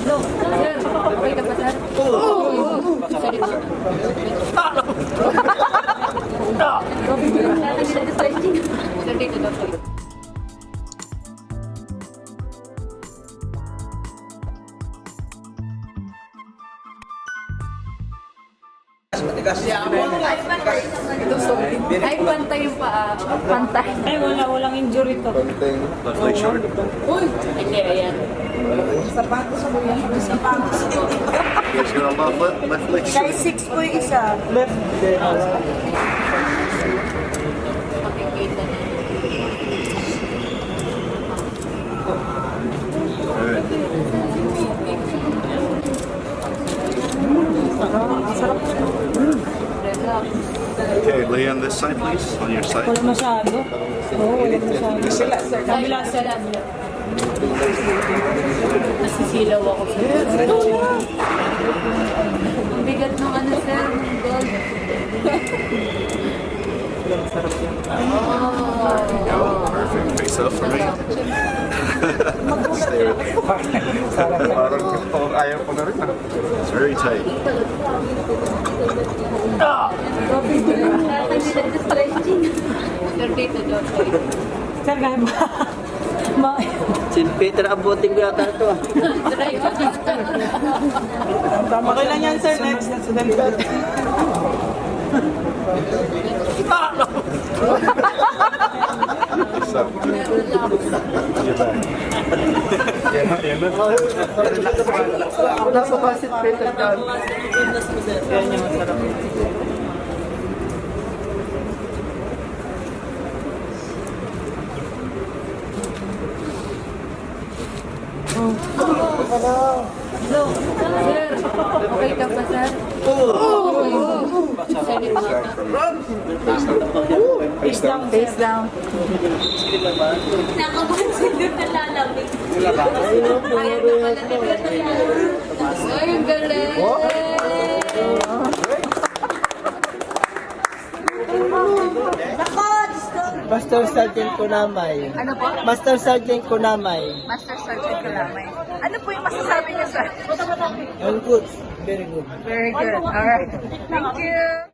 Sir, okay ka pa, sir? Sorry po. Sir, dito daw po. Ay, pantay yung paa. Pantay. Ay, walang injury to. Like short. Uy! Hindi, ayan. He's gonna left leg Size straight. 6 po yung isa. Left. Makikita na. Alright. Relax. Okay, lay on this side, please. On your side. Wala masyado. Oo, wala masyado. Kabila, sir. Nasisilaw ako, sir. Ang bigat ng ano, sir. Ng gold. Perfect. Face up for me. Stay with me. Parang ayaw ko na rin. It's very tight. Sir, dito daw. Sir, kaya ba? Si Peter abutin ko yata ito. Try mo. Okay lang yan, sir. Next. Face up. Get back. Nasa basit Peter ka. Yan yung masarap. Hello. Sir, okay ka pa, sir? Sir, dito. Face down. Face down. Ay, ang galing. Master Sergeant Kunamay. Ano po? Master Sergeant Kunamay. Master Sergeant Kalamay. Ano po yung masasabi niyo, sir? All good. Very good. Very good. Alright. Thank you.